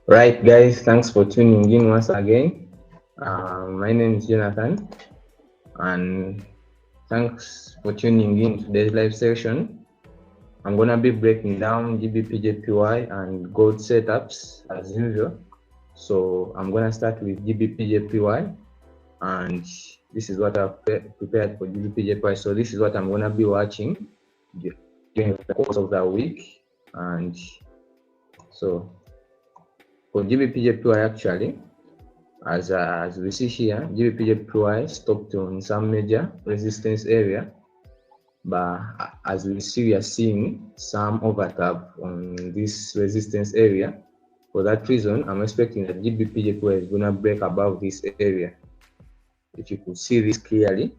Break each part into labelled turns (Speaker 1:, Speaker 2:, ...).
Speaker 1: Right, guys, thanks for tuning in once again. My name is Jonathan, and thanks for tuning in today's live session. I'm gonna be breaking down GBPJPY and gold setups as usual. So I'm gonna start with GBPJPY, and this is what I've prepared for GBPJPY. So this is what I'm gonna be watching during the course of the week, and so for GBPJPY actually, as we see here, GBPJPY stopped on some major resistance area, but as we see, we are seeing some overtap on this resistance area. For that reason, I'm expecting that GBPJPY is gonna break above this area. If you could see this clearly,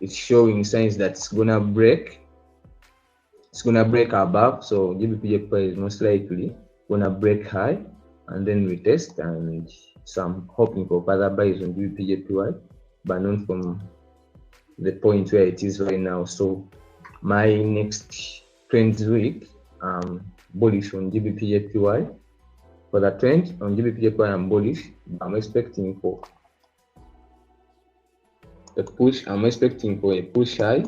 Speaker 1: it's showing signs that it's gonna break. It's gonna break above, so GBPJPY is most likely gonna break high and then retest, and so I'm hoping for further buys on GBPJPY, but not from the point where it is right now. So my next trends week, bullish on GBPJPY. For the trend on GBPJPY, I'm bullish. I'm expecting for a push. I'm expecting for a push high.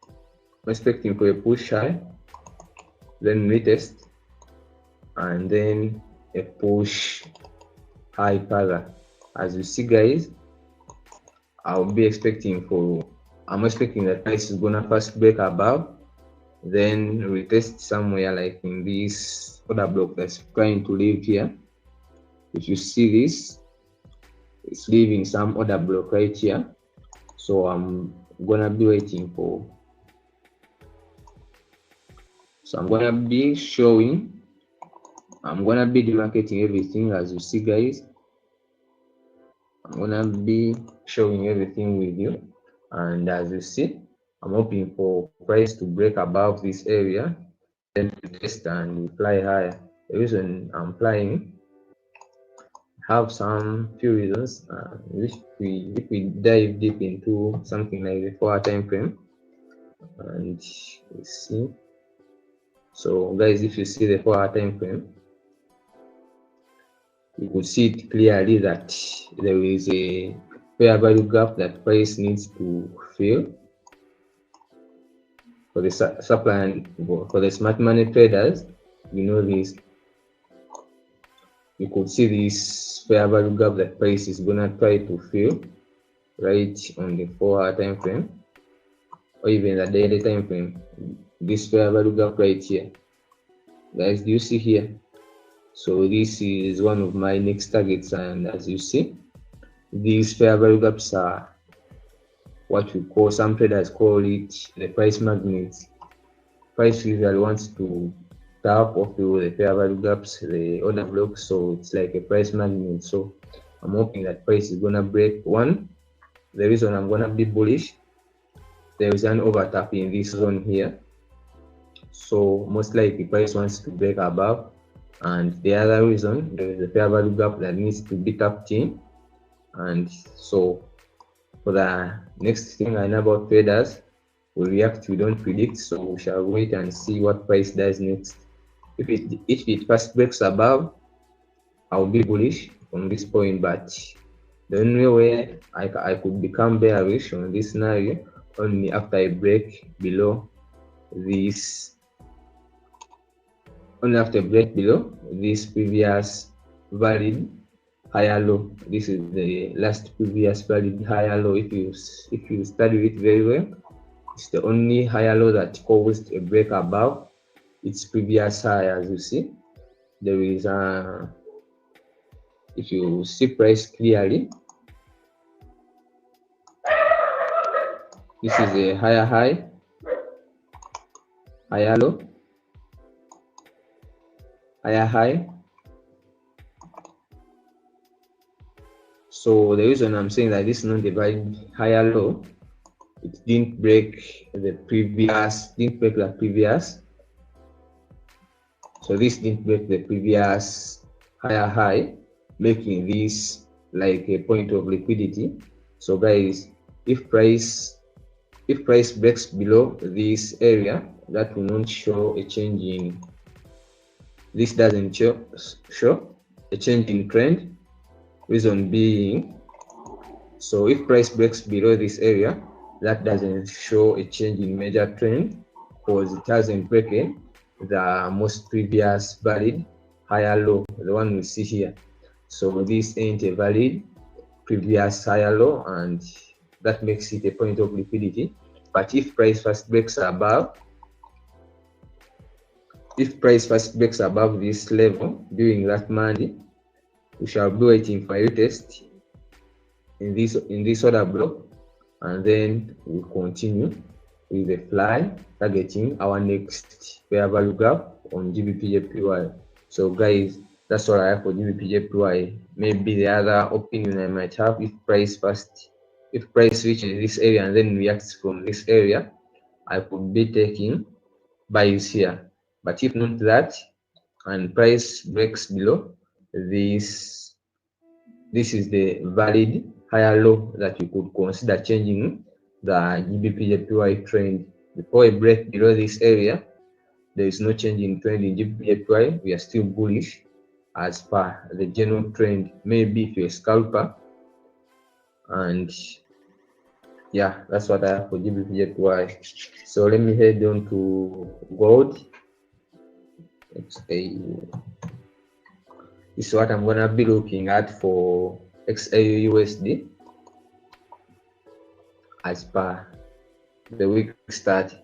Speaker 1: I'm expecting for a push high, then retest, and then a push high further. As you see, guys, I'm expecting that price is gonna first break above, then retest somewhere like in this order block that's trying to leave here. If you see this, it's leaving some order block right here. So I'm gonna be waiting for. So I'm gonna be demarcating everything. As you see, guys, I'm gonna be showing everything with you, and as you see, I'm hoping for price to break above this area, then to test and fly higher. The reason I'm flying have some few reasons, which if we dive deep into something like the 4-hour time frame, and you see. So guys, if you see the 4-hour time frame, you could see it clearly that there is a fair value gap that price needs to fill. For the supply and for the smart money traders, you know this. You could see this fair value gap that price is gonna try to fill right on the 4-hour time frame, or even the daily time frame. This fair value gap right here, guys, do you see here? So this is one of my next targets, and as you see, these fair value gaps are what we call, some traders call it the price magnets. Price usually wants to tap or fill the fair value gaps, the order blocks, so it's like a price magnet. So I'm hoping that price is gonna break one. The reason I'm gonna be bullish, there is an overtap in this zone here, so most likely price wants to break above. And the other reason, there is a fair value gap that needs to be tapped in. And so for the next thing I know about traders, we react, we don't predict, so we shall wait and see what price does next. If it first breaks above, I'll be bullish from this point, but the only way I could become bearish on this scenario only after I break below this, previous valid higher low. This is the last previous valid higher low. If you study it very well, it's the only higher low that caused a break above its previous high. As you see, there is a, if you see price clearly, this is a higher high, higher low, higher high. So the reason I'm saying that this is not a valid higher low, it didn't break the previous, so this didn't break the previous higher high, making this like a point of liquidity. So guys, if price breaks below this area, that will not show a change in this doesn't show a change in trend. Reason being, so if price breaks below this area, that doesn't show a change in major trend because it hasn't broken the most previous valid higher low, the one we see here. So this ain't a valid previous higher low, and that makes it a point of liquidity. But if price first breaks above, this level during that Monday, we shall be waiting for a retest in this order block, and then we continue with the fly targeting our next fair value gap on GBPJPY. So guys, that's all I have for GBPJPY. Maybe the other opinion I might have, if price reaches this area and then reacts from this area, I could be taking buys here. But if not that, and price breaks below this is the valid higher low that you could consider changing the GBPJPY trend. Before a break below this area, there is no change in trend in GBPJPY. We are still bullish as per the general trend. Maybe if you're a scalper, and yeah, that's what I have for GBPJPY. So let me head on to gold. This is what I'm gonna be looking at for XAUUSD as per the week start.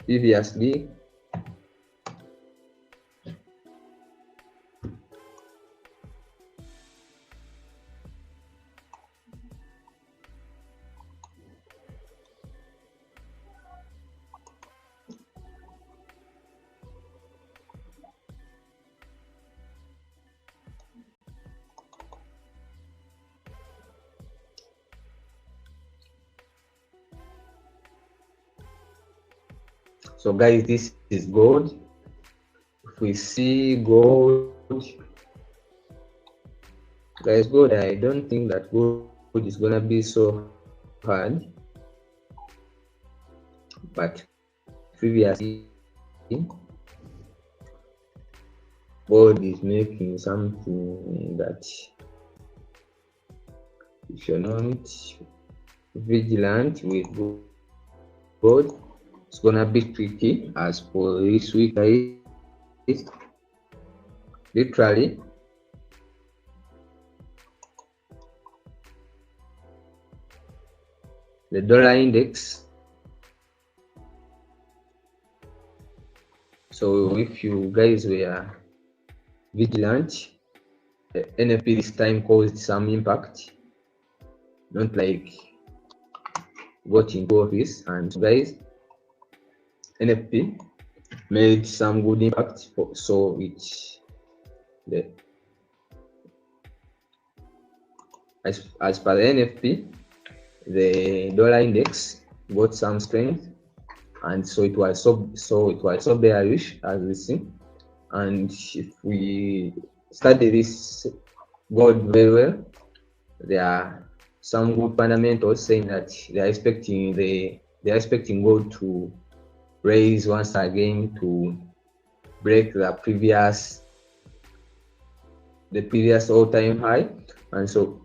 Speaker 1: Previously, so guys, this is gold. If we see gold, guys, gold, I don't think that gold is gonna be so hard, but previously gold is making something that if you're not vigilant with gold, it's gonna be tricky. As for this week, guys, literally the dollar index. So if you guys were vigilant, the NFP this time caused some impact, not like got into office. And guys, NFP made some good impact, so as per the NFP, the dollar index got some strength, and so it was so bearish as we see. And if we study this gold very well, there are some good fundamentals saying that they are expecting gold to raise once again to break the previous all-time high. And so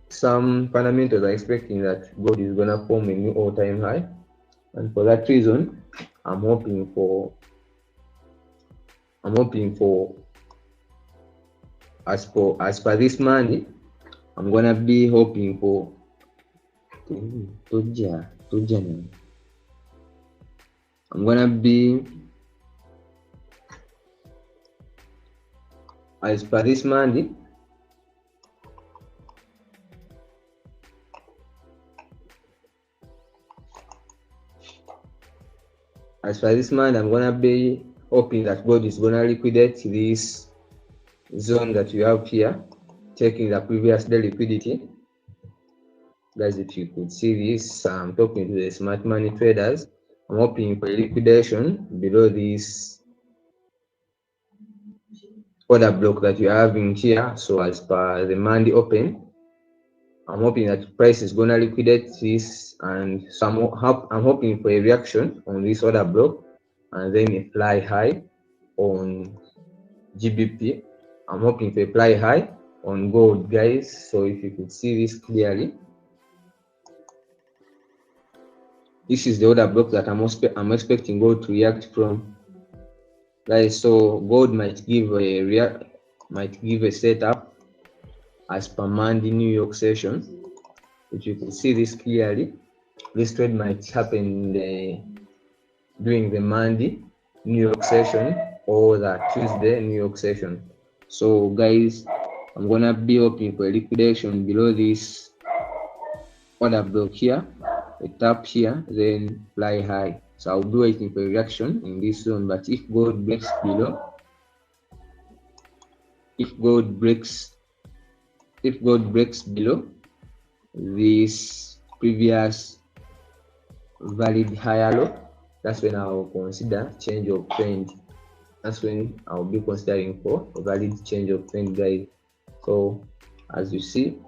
Speaker 1: some fundamentals are expecting that gold is gonna form a new all-time high, and for that reason, I'm hoping for as per this Monday, I'm gonna be hoping for I'm gonna be, as per this Monday, I'm gonna be hoping that gold is gonna liquidate this zone that we have here, taking the previous day liquidity. Guys, if you could see this, I'm talking to the smart money traders. I'm hoping for a liquidation below this order block that you're having here. So as per the Monday open, I'm hoping that price is gonna liquidate this, and so I'm hoping for a reaction on this order block, and then a fly high on GBP. I'm hoping to apply high on gold, guys. So if you could see this clearly, this is the order block that I'm expecting gold to react from, guys. So gold might give a setup as per Monday New York session. If you could see this clearly, this trade might happen during the Monday New York session or the Tuesday New York session. So guys, I'm gonna be hoping for a liquidation below this order block here, a tap here, then fly high. So I'll be waiting for a reaction in this zone. But if gold breaks below, if gold breaks below this previous valid higher low, that's when I'll consider change of trend. That's when I'll be considering for a valid change of trend, guys. So as you see,